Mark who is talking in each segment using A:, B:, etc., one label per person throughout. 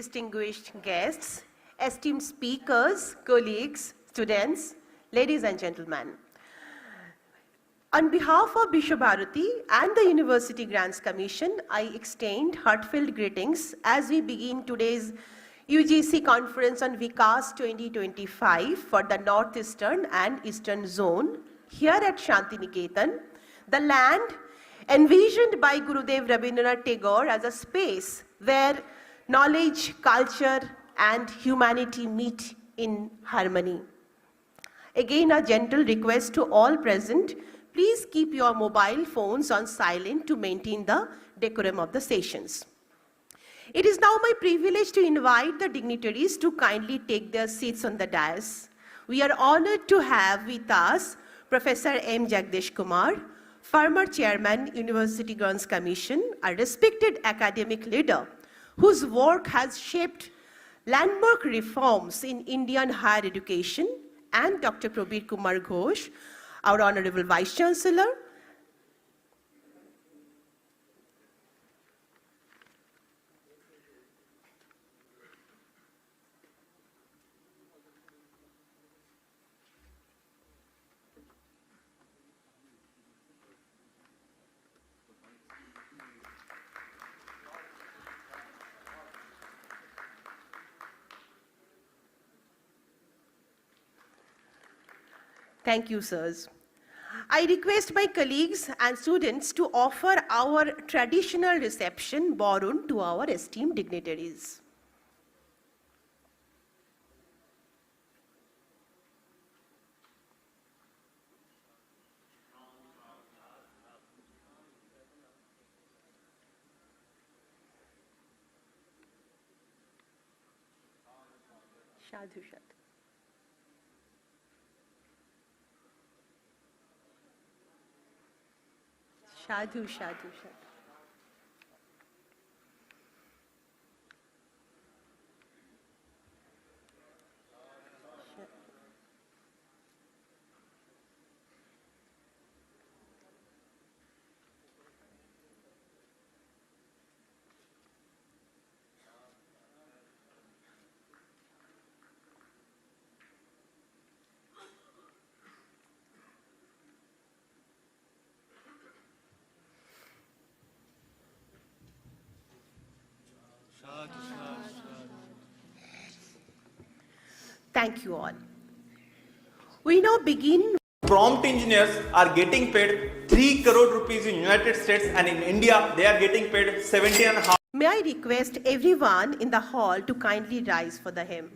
A: distinguished guests, esteemed speakers, colleagues, students, ladies and gentlemen. On behalf of Bishwabharati and the University Grants Commission, I extend heartfelt greetings as we begin today's UGC conference on VIKAS 2025 for the Northeastern and Eastern Zone here at Shantiniketan, the land envisioned by Gurudev Rabindranath Tagore as a space where knowledge, culture, and humanity meet in harmony. Again, a gentle request to all present, please keep your mobile phones on silent to maintain the decorum of the sessions. It is now my privilege to invite the dignitaries to kindly take their seats on the dais. We are honored to have with us Professor M. Jagdish Kumar, former Chairman, University Grants Commission, a respected academic leader whose work has shaped landmark reforms in Indian higher education, and Dr. Prabir Kumar Ghosh, our Honorable Vice Chancellor. Thank you, sirs. I request my colleagues and students to offer our traditional reception borrowed to our esteemed dignitaries. Sadhu, sadhu. Sadhu, sadhu, sadhu. Thank you all. We now begin.
B: Prompt engineers are getting paid 3 crore rupees in United States, and in India they are getting paid 17.5.
A: May I request everyone in the hall to kindly rise for the hymn.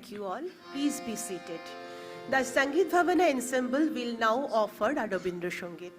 A: Thank you all. Please be seated. The Sangeet Bhavana ensemble will now offer Rabindra Sangeet.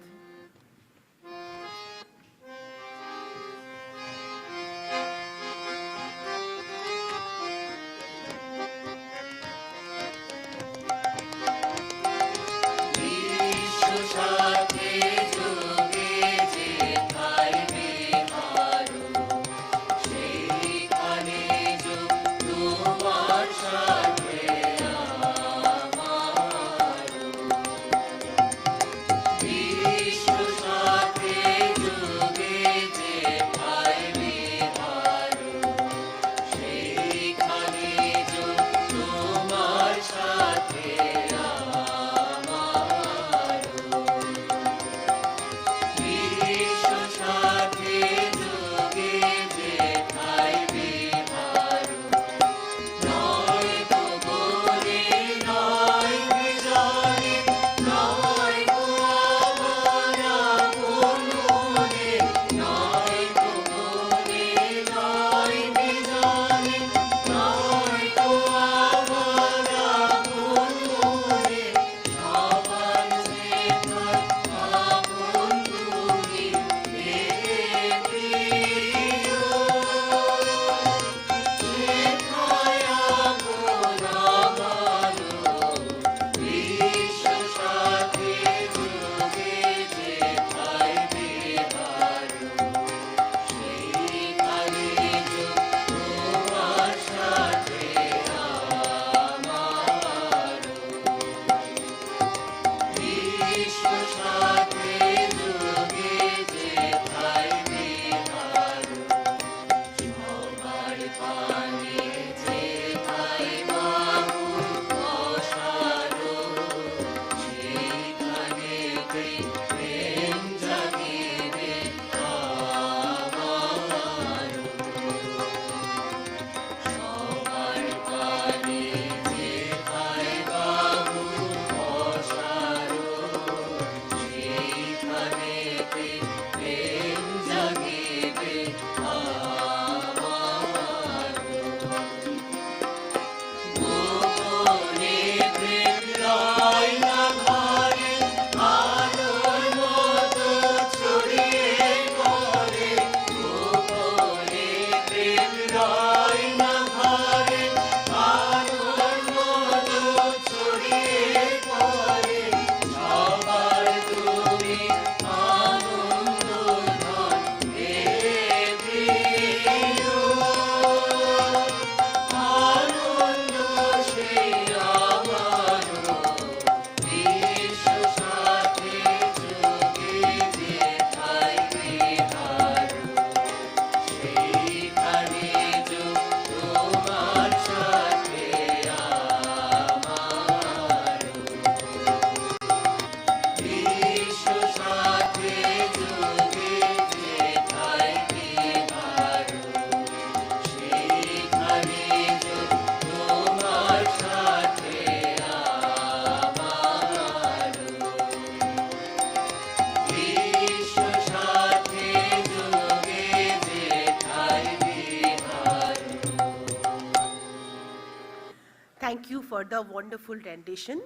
A: Thank you for the wonderful rendition.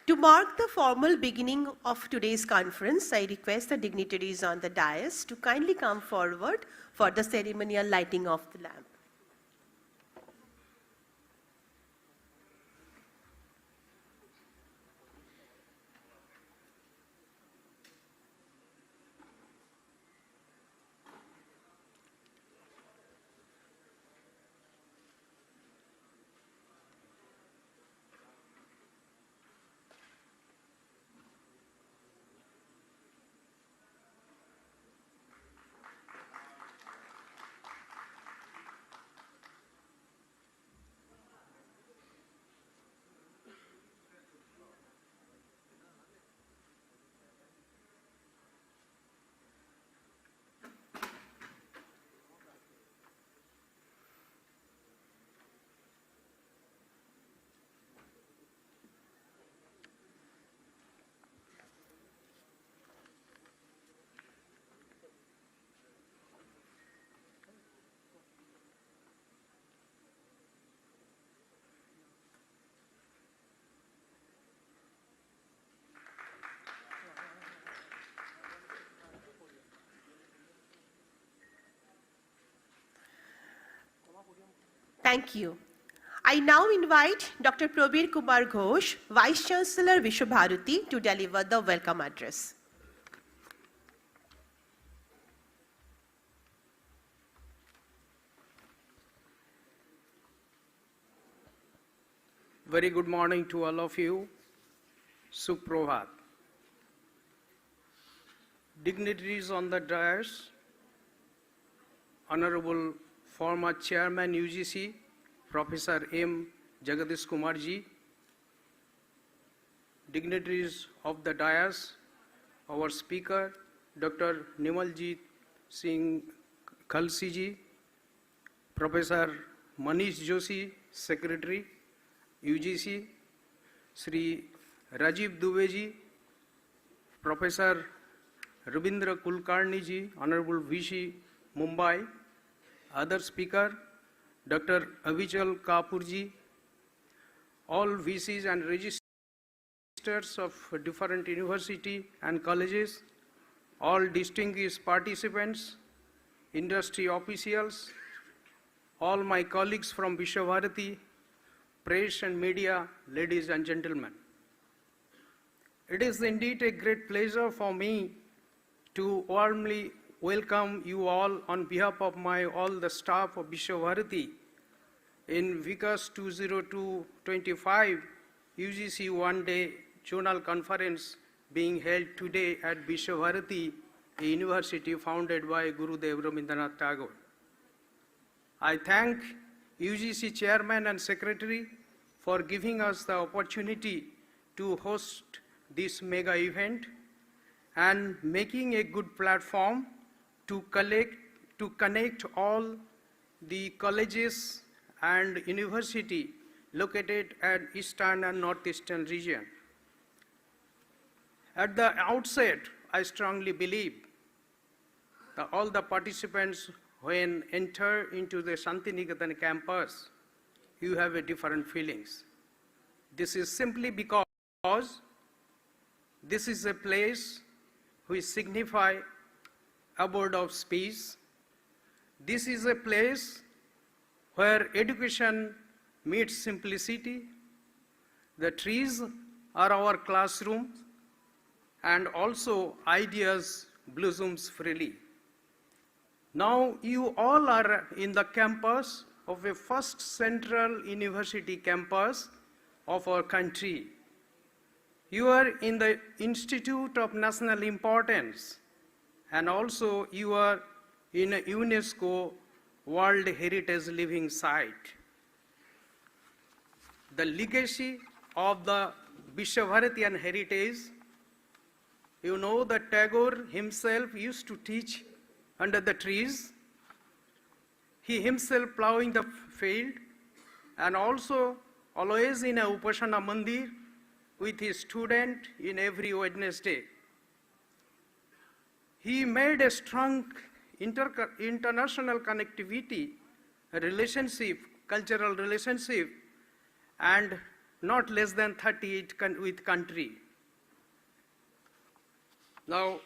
A: To mark the formal beginning of today's conference, I request the dignitaries on the dais to kindly come forward for the ceremonial lighting of the lamp. Thank you. I now invite Dr. Prabir Kumar Ghosh, Vice Chancellor Vishwabharati, to deliver the welcome address.
C: Very good morning to all of you. Suprabhat. Dignitaries on the dais, Honorable former Chairman UGC, Professor M. Jagadish Kumar ji, dignitaries of the dais, our speaker, Dr. Nimaljit Singh Khalsi ji, Professor Manish Joshi, Secretary, UGC, Sri Rajiv Dubey ji, Professor Rabindra Kulkarni ji, Honorable VC, Mumbai, other speaker, Dr. Avichal Kapoor ji, all VCs and registrars of different university and colleges, all distinguished participants, industry officials, all my colleagues from Vishwabharati, press and media, ladies and gentlemen. It is indeed a great pleasure for me to warmly welcome you all on behalf of all the staff of Vishwabharati in VIKAS 20225 UGC one-day journal conference being held today at Vishwabharati, a university founded by Gurudev Rabindranath Tagore. I thank UGC Chairman and Secretary for giving us the opportunity to host this mega event and making a good platform to connect all the colleges and university located at Eastern and Northeastern region. At the outset, I strongly believe that all the participants when enter into the Shantiniketan campus, you have a different feelings. This is simply because this is a place which signify abode of peace. This is a place where education meets simplicity. The trees are our classrooms, and also ideas blossoms freely. Now you all are in the campus of a first central university campus of our country. You are in the Institute of National Importance, and also you are in a UNESCO World Heritage Living Site. The legacy of the Vishwabharatian heritage, you know that Tagore himself used to teach under the trees. He himself plowing the field, and also always in a Upasana Mandir with his student in every Wednesday. He made a strong international connectivity, a relationship, cultural relationship, and not less than 38 with country. Now,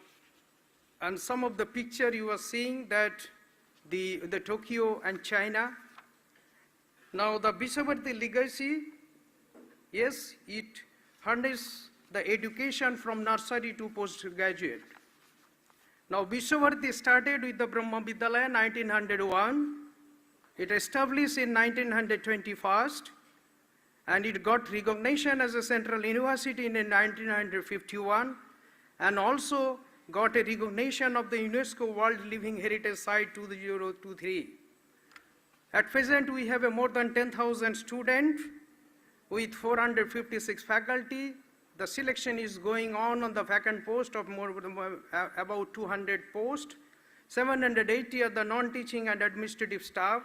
C: and some of the picture you are seeing that the Tokyo and China. Now the Vishwabharati legacy, yes, it harnesses the education from nursery to postgraduate. Now Vishwabharati started with the Brahma Vidyalaya in 1901. It established in 1921, and it got recognition as a central university in 1951, and also got a recognition of the UNESCO World Living Heritage Site 2023. At present, we have more than 10,000 students with 456 faculty. The selection is going on the vacant post of about 200 posts. 780 are the non-teaching and administrative staff,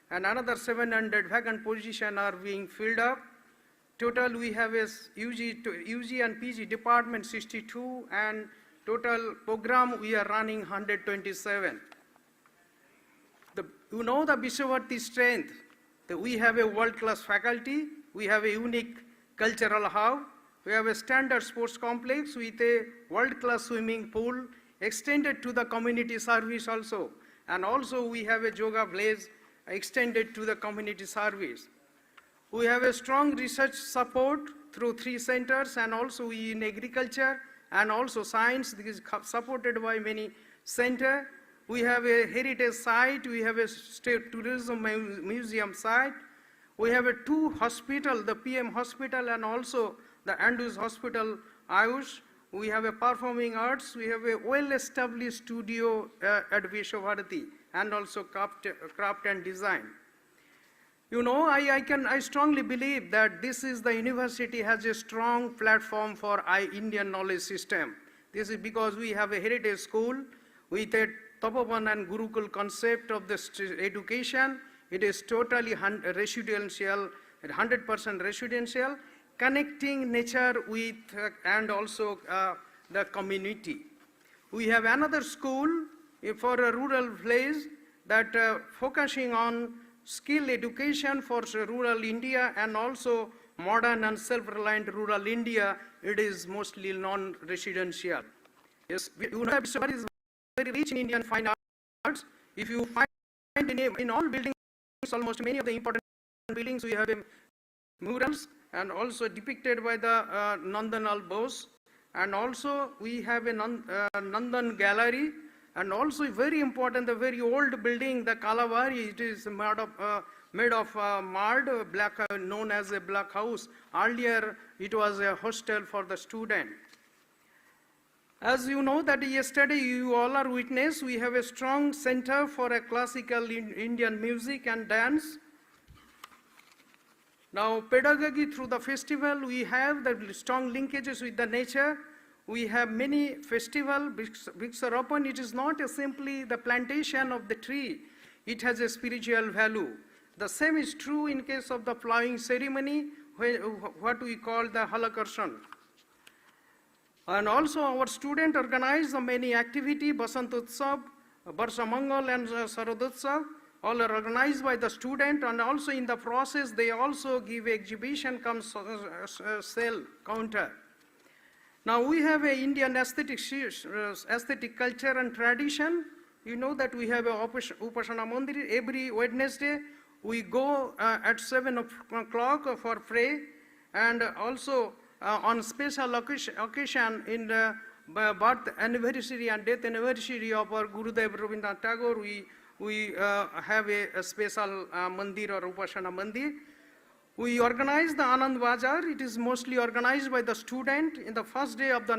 C: and another 700 vacant positions are being filled up. Total, we have a UG and PG department 62, and total program we are running 127. You know the Vishwabharati strength, that we have a world-class faculty, we have a unique cultural hub, we have a standard sports complex with a world-class swimming pool extended to the community service also. And also we have a yoga village extended to the community service. We have a strong research support through 3 centers, and also in agriculture and also science. This is supported by many centers. We have a heritage site, we have a state tourism museum site, we have a 2 hospital, the PM hospital and also the Andrews Hospital, Ayush. We have a performing arts, we have a well-established studio at Vishwabharati, and also craft and design. You know, I strongly believe that this is the university has a strong platform for Indian knowledge system. This is because we have a heritage school with a Tapovan and Gurukul concept of the education. It is totally residential, 100% residential, connecting nature with and also the community. We have another school for a rural place that focusing on skill education for rural India and also modern and self-reliant rural India. It is mostly non-residential. Yes, you know, Vishwabharati is very rich in Indian fine arts. If you find in all buildings, almost many of the important buildings, we have murals and also depicted by the Nandanal Bose. And also we have a Nandan gallery, and also very important, the very old building, the Kalavari, it is made of mud, black, known as a black house. Earlier, it was a hostel for the student. As you know that yesterday you all are witness, we have a strong center for a classical Indian music and dance. Now, pedagogy through the festival, we have the strong linkages with the nature. We have many festivals, Vriksharopan. It is not simply the plantation of the tree. It has a spiritual value. The same is true in case of the plowing ceremony, what we call the Halakarshan. And also our students organize many activities, Basant Utsav, Barsha Mangal and Saradutsav, all are organized by the student, and also in the process they also give exhibition comes sell counter. Now we have an Indian aesthetic culture and tradition. You know that we have a Upasana Mandir every Wednesday. We go at 7 o'clock for pray, and also on special occasion in the birth anniversary and death anniversary of our Gurudev Rabindranath Tagore, we have a special mandir or Upasana Mandir. We organize the Anand Bazaar. It is mostly organized by the student in the first day of the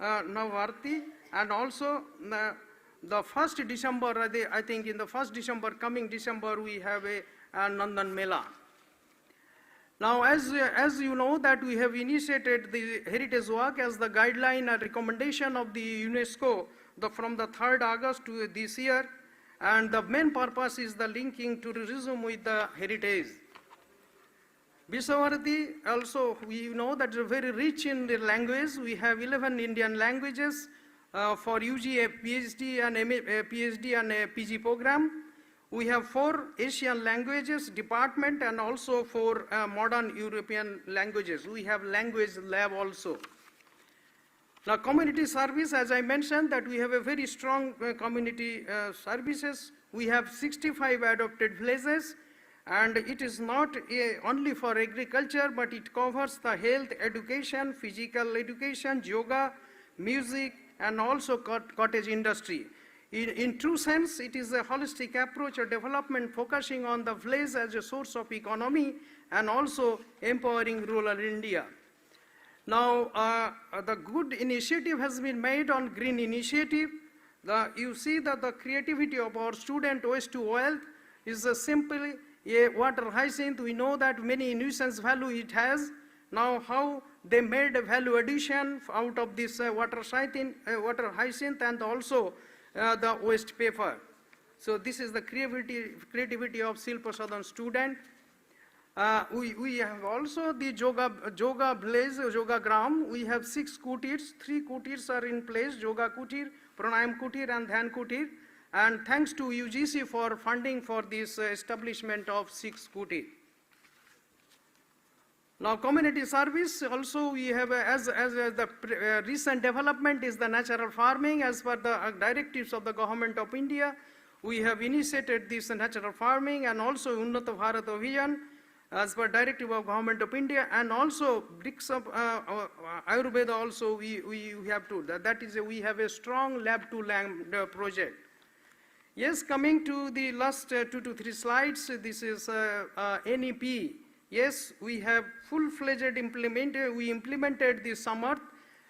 C: Navavarti, and also the 1st December, I think in the 1st December, coming December, we have a Nandan Mela. Now, as you know that we have initiated the heritage work as the guideline and recommendation of the UNESCO from the 3rd August to this year, and the main purpose is the linking tourism with the heritage. Vishwabharati also, we know that is very rich in the language. We have 11 Indian languages for UG, a PhD and a PhD and a PG program. We have 4 Asian languages department and also 4 modern European languages. We have language lab also. Now, community service, as I mentioned, that we have a very strong community services. We have 65 adopted villages, and it is not only for agriculture, but it covers the health, education, physical education, yoga, music, and also cottage industry. In true sense, it is a holistic approach of development focusing on the village as a source of economy and also empowering rural India. Now, the good initiative has been made on green initiative. You see that the creativity of our student waste to wealth is simply a water hyacinth. We know that many nuisance value it has. Now, how they made a value addition out of this water hyacinth and also the waste paper. So this is the creativity of Silpa Southern student. We have also the yoga village, yoga gram. We have 6 kutirs, 3 kutirs are in place, yoga kutir, pranayam kutir and dhyan kutir. And thanks to UGC for funding for this establishment of 6 kutir. Now, community service also we have as the recent development is the natural farming as per the directives of the government of India. we have initiated this natural farming and also Unnata Bharat Abhiyan as per directive of Government of India, and also bricks of Ayurveda also we have to, that is we have a strong lab to lab project. Yes, coming to the last 2 to 3 slides, this is NEP. Yes, we have full-fledged we implemented the Samarth,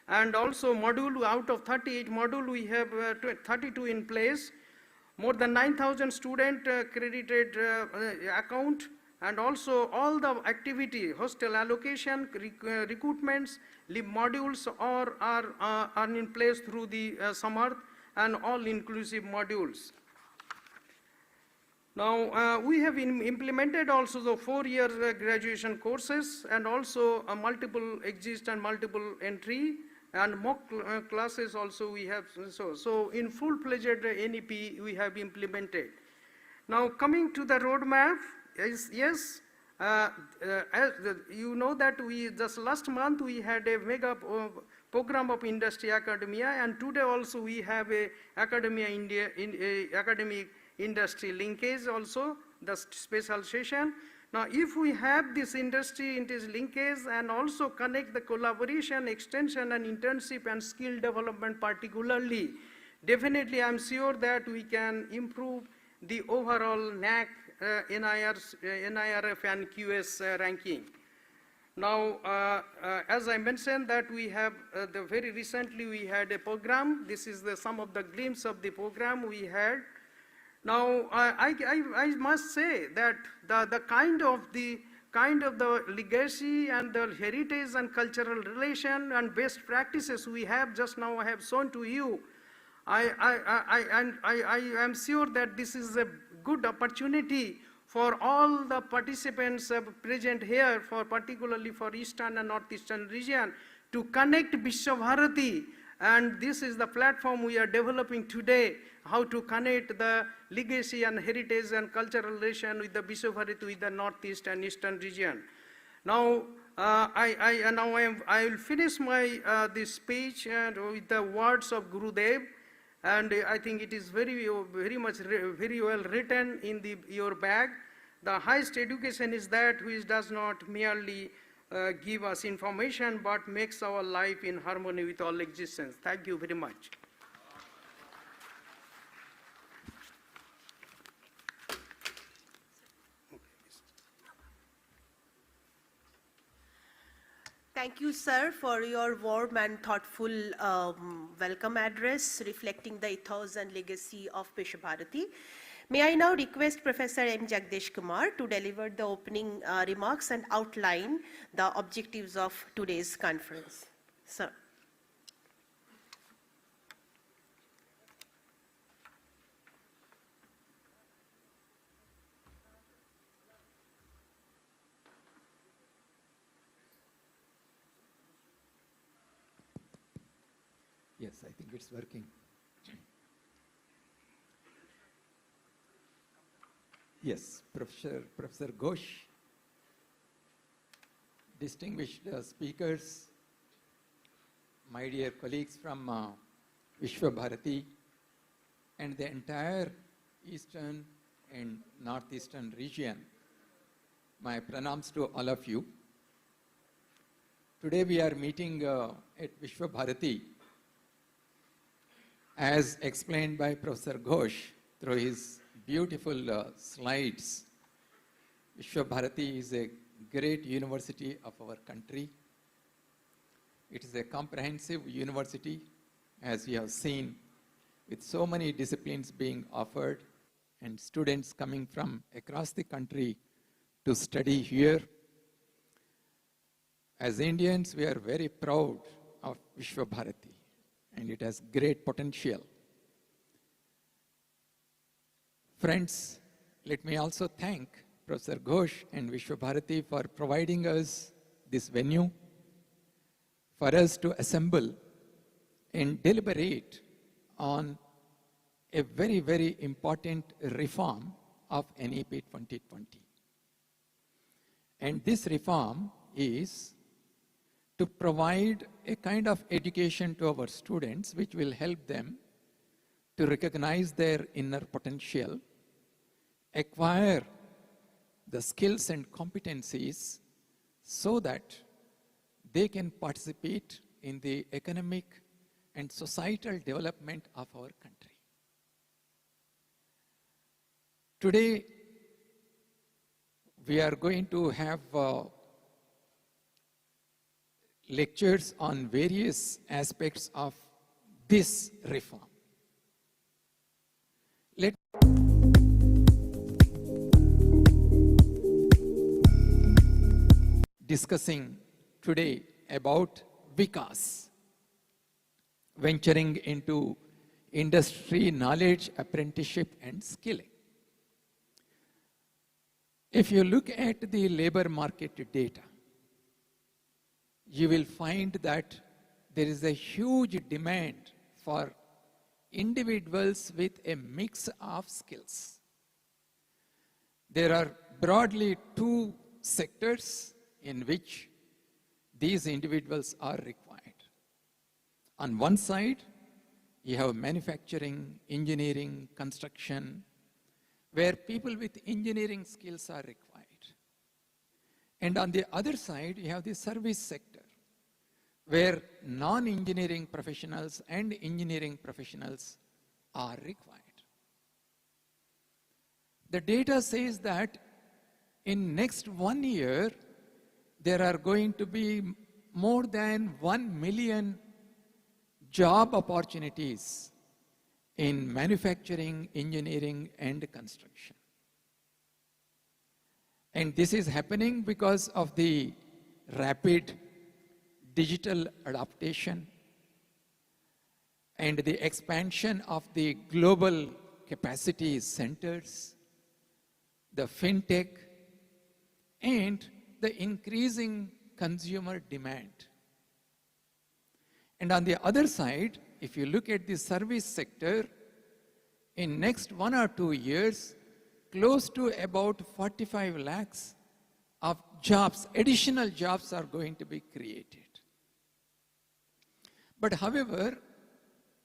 C: and also module, out of 38 module, we have 32 in place. More than 9,000 student credited account, and also all the activity, hostel allocation, recruitments, lib modules are in place through the Samarth and all inclusive modules. Now, we have implemented also the 4-year graduation courses, and also multiple exist and multiple entry, and mock classes also we have. So in full-fledged NEP we have implemented. Now coming to the roadmap, yes, you know that we just last month we had a mega program of industry academia, and today also we have a academia India academic industry linkage also, the special session. Now if we have this industry linkage and also connect the collaboration, extension and internship and skill development particularly, definitely I'm sure that we can improve the overall NAC, NIRF and QS ranking. Now, as I mentioned that we have, very recently we had a program. This is some of the glimpse of the program we had. Now, I must say that the kind of the legacy and the heritage and cultural relation and best practices we have just now I have shown to you, I am sure that this is a good opportunity for all the participants present here, particularly for Eastern and Northeastern region, to connect Vishwabharati. And this is the platform we are developing today, how to connect the legacy and heritage and cultural relation with the Vishwabharati with the Northeast and Eastern region. Now, I will finish my this speech with the words of Gurudev, and I think it is very well written in your bag. The highest education is that which does not merely give us information, but makes our life in harmony with all existence. Thank you very much.
A: Thank you, sir, for your warm and thoughtful welcome address reflecting the ethos and legacy of Vishwabharati. May I now request Professor M. Jagdish Kumar to deliver the opening remarks and outline the objectives of today's conference. Sir.
D: Yes, I think it's working. Yes, Professor Ghosh, distinguished speakers, my dear colleagues from Vishwabharati, and the entire Eastern and Northeastern region, my pranams to all of you. Today we are meeting at Vishwabharati, as explained by Professor Ghosh through his beautiful slides. Vishwabharati is a great university of our country. It is a comprehensive university, as you have seen, with so many disciplines being offered and students coming from across the country to study here. As Indians, we are very proud of Vishwabharati, and it has great potential. Friends, let me also thank Professor Ghosh and Vishwabharati for providing us this venue for us to assemble and deliberate on a very, very important reform of NEP 2020. And this reform is to provide a kind of education to our students which will help them to recognize their inner potential, acquire the skills and competencies so that they can participate in the economic and societal development of our country. Today, we are going to have lectures on various aspects of this reform. Discussing today about VIKAS, venturing into industry knowledge, apprenticeship and skilling. If you look at the labor market data, you will find that there is a huge demand for individuals with a mix of skills. There are broadly two sectors in which these individuals are required. On one side, you have manufacturing, engineering, construction, where people with engineering skills are required. And on the other side, you have the service sector, where non-engineering professionals and engineering professionals are required. The data says that in next 1 year, there are going to be more than 1 million job opportunities in manufacturing, engineering, and construction. And this is happening because of the rapid digital adaptation and the expansion of the global capacity centers, the fintech, and the increasing consumer demand. And on the other side, if you look at the service sector, in next 1 or 2 years, close to about 45 lakhs of jobs, additional jobs are going to be created. But however,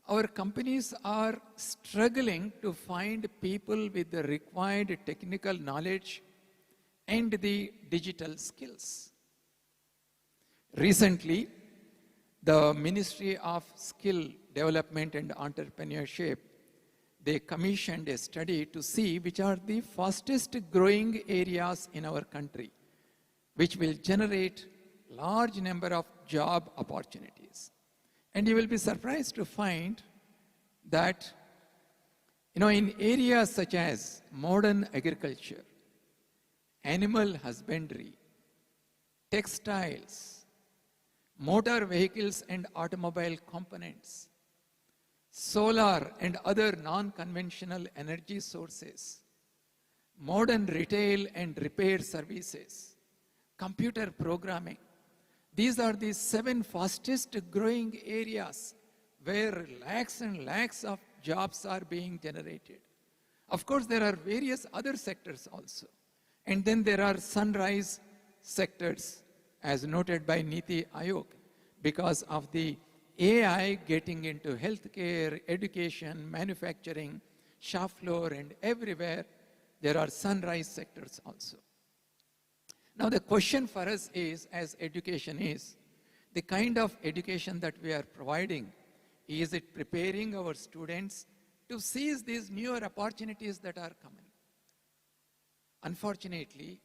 D: our companies are struggling to find people with the required technical knowledge and the digital skills. Recently, the Ministry of Skill Development and Entrepreneurship, they commissioned a study to see which are the fastest growing areas in our country, which will generate large number of job opportunities. And you will be surprised to find that, in areas such as modern agriculture, animal husbandry, textiles, motor vehicles and automobile components, solar and other non-conventional energy sources, modern retail and repair services, computer programming. These are the 7 fastest growing areas where lakhs and lakhs of jobs are being generated. Of course, there are various other sectors also. And then there are sunrise sectors, as noted by Niti Aayog, because of the AI getting into healthcare, education, manufacturing, shop floor, and everywhere, there are sunrise sectors also. Now the question for us is, as education is, the kind of education that we are providing, is it preparing our students to seize these newer opportunities that are coming? Unfortunately,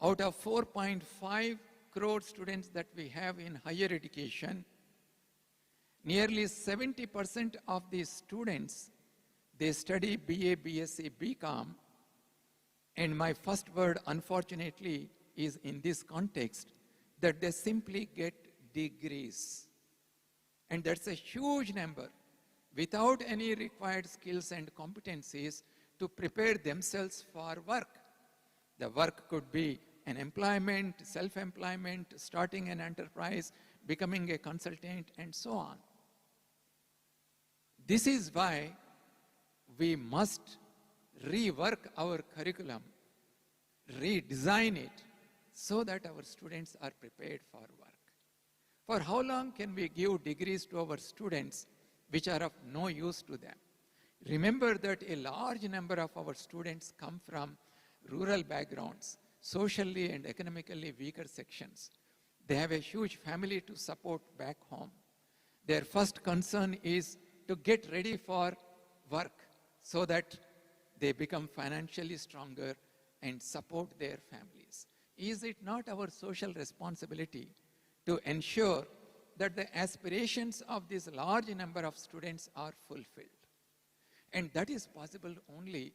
D: out of 4.5 crore students that we have in higher education, nearly 70% of these students, they study BA, BSc, BCom, and my first word, unfortunately, is in this context, that they simply get degrees. And that's a huge number, without any required skills and competencies to prepare themselves for work. The work could be an employment, self-employment, starting an enterprise, becoming a consultant, and so on. This is why we must rework our curriculum, redesign it, so that our students are prepared for work. For how long can we give degrees to our students which are of no use to them. Remember that a large number of our students come from rural backgrounds, socially and economically weaker sections. They have a huge family to support back home. Their first concern is to get ready for work so that they become financially stronger and support their families. Is it not our social responsibility to ensure that the aspirations of this large number of students are fulfilled? And that is possible only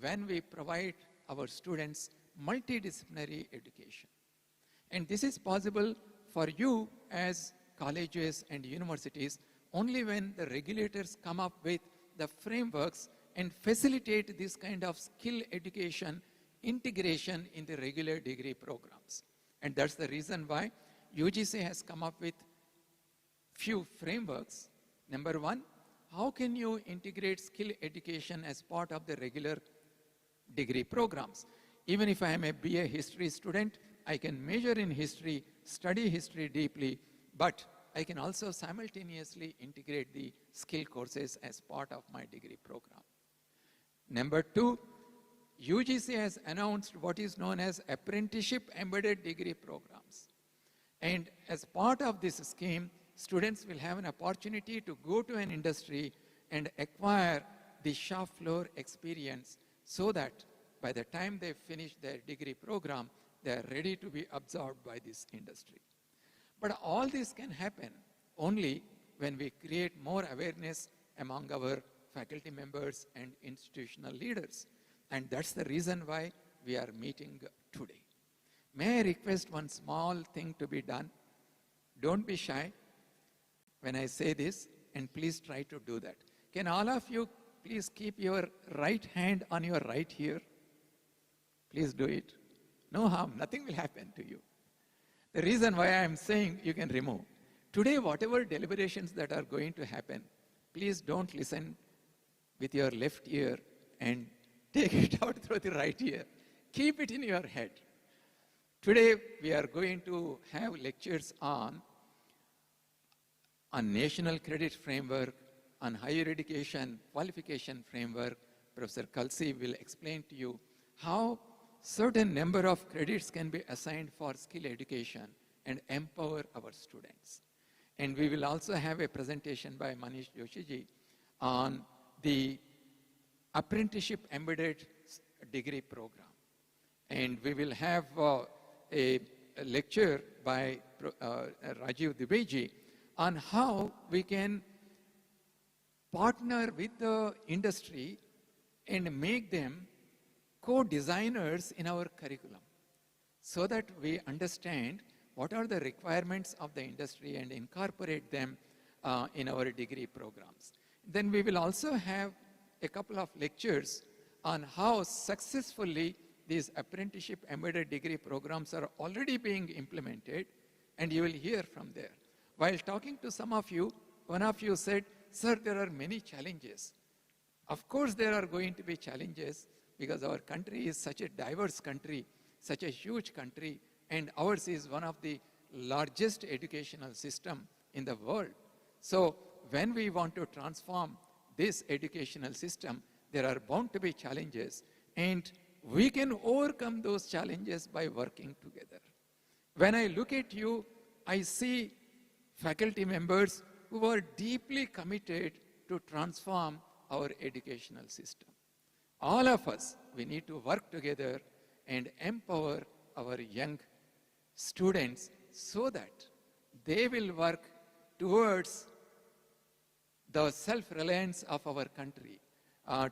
D: when we provide our students multidisciplinary education. And this is possible for you as colleges and universities only when the regulators come up with the frameworks and facilitate this kind of skill education integration in the regular degree programs. And that's the reason why UGC has come up with few frameworks. Number one, how can you integrate skill education as part of the regular degree programs? Even if I am a BA history student, I can major in history, study history deeply, but I can also simultaneously integrate the skill courses as part of my degree program. Number two, UGC has announced what is known as Apprenticeship Embedded Degree Programs. And as part of this scheme, students will have an opportunity to go to an industry and acquire the shop floor experience so that by the time they finish their degree program, they are ready to be absorbed by this industry. But all this can happen only when we create more awareness among our faculty members and institutional leaders. And that's the reason why we are meeting today. May I request one small thing to be done? Don't be shy when I say this, and please try to do that. Can all of you please keep your right hand on your right ear? Please do it. No harm, nothing will happen to you. The reason why I am saying you can remove. Today, whatever deliberations that are going to happen, please don't listen with your left ear and take it out through the right ear. Keep it in your head. Today, we are going to have lectures on national credit framework, on higher education qualification framework. Professor Kalsi will explain to you how certain number of credits can be assigned for skill education and empower our students. And we will also have a presentation by Manish Joshiji on the Apprenticeship Embedded Degree Program. And we will have a lecture by Rajiv Dubeyji on how we can partner with the industry and make them co-designers in our curriculum so that we understand what are the requirements of the industry and incorporate them in our degree programs. Then we will also have a couple of lectures on how successfully these apprenticeship embedded degree programs are already being implemented, and you will hear from there. While talking to some of you, one of you said, "Sir, there are many challenges." Of course there are going to be challenges because our country is such a diverse country, such a huge country, and ours is one of the largest educational system in the world. So when we want to transform this educational system, there are bound to be challenges, and we can overcome those challenges by working together. When I look at you, I see faculty members who are deeply committed to transform our educational system. All of us, we need to work together and empower our young students so that they will work towards the self-reliance of our country,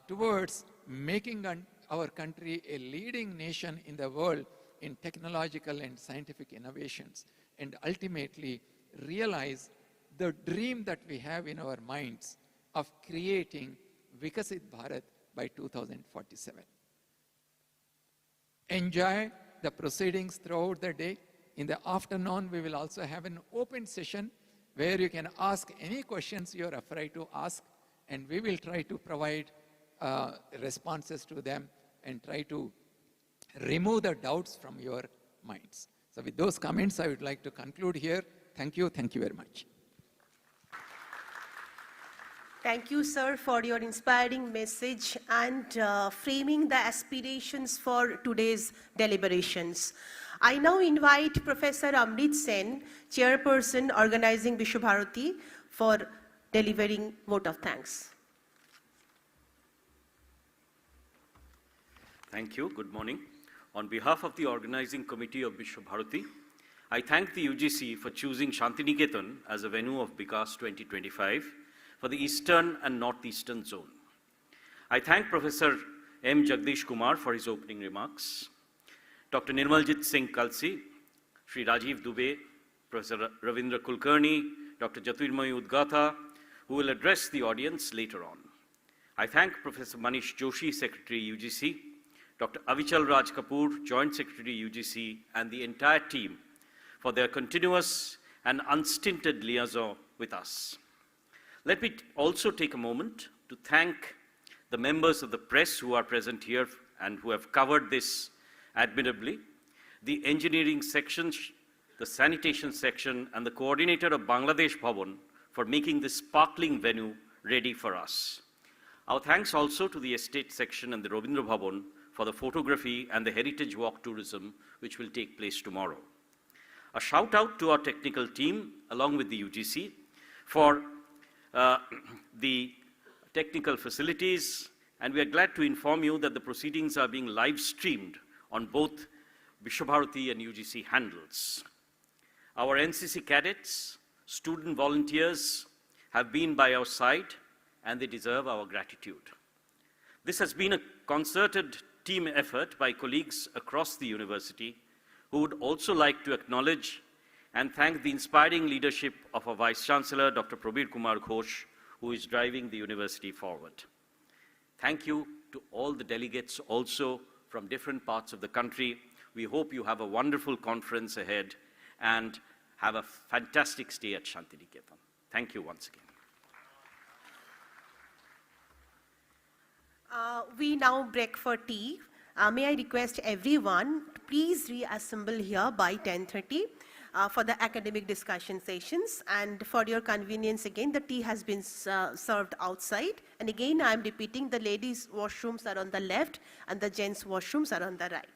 D: towards making our country a leading nation in the world in technological and scientific innovations, and ultimately realize the dream that we have in our minds of creating Vikasit Bharat by 2047. Enjoy the proceedings throughout the day. In the afternoon, we will also have an open session where you can ask any questions you're afraid to ask, and we will try to provide responses to them and try to remove the doubts from your minds. So with those comments, I would like to conclude here. Thank you very much.
A: Thank you, sir, for your inspiring message and framing the aspirations for today's deliberations. I now invite Professor Amrit Sen, Chairperson organizing Vishwabharati, for delivering vote of thanks.
E: Thank you. Good morning. On behalf of the organizing committee of Vishwabharati, I thank the UGC for choosing Shantiniketan as a venue of VIKAS 2025 for the Eastern and Northeastern zone. I thank Professor M. Jagdish Kumar for his opening remarks, Dr. Nirmaljit Singh Kalsi, Sri Rajiv Dubey, Professor Ravindra Kulkarni, Dr. Jyotirmoy Udgatha, who will address the audience later on. I thank Professor Manish Joshi, Secretary UGC, Dr. Avichal Raj Kapoor, Joint Secretary UGC, and the entire team for their continuous and unstinted liaison with us. Let me also take a moment to thank the members of the press who are present here and who have covered this admirably, the engineering section, the sanitation section, and the coordinator of Bangladesh Bhavan for making this sparkling venue ready for us. Our thanks also to the estate section and the Rabindra Bhavan for the photography and the heritage walk tourism which will take place tomorrow. A shout out to our technical team along with the UGC for the technical facilities, and we are glad to inform you that the proceedings are being live streamed on both Vishwabharati and UGC handles. Our NCC cadets, student volunteers have been by our side and they deserve our gratitude. This has been a concerted team effort by colleagues across the university who would also like to acknowledge and thank the inspiring leadership of our Vice Chancellor, Dr. Prabir Kumar Ghosh, who is driving the university forward. Thank you to all the delegates also from different parts of the country. We hope you have a wonderful conference ahead and have a fantastic stay at Shantiniketan. Thank you once again.
A: We now break for tea. May I request everyone to please reassemble here by 10:30 for the academic discussion sessions. And for your convenience, again, the tea has been served outside. And again, I am repeating, the ladies' washrooms are on the left and the gents' washrooms are on the right.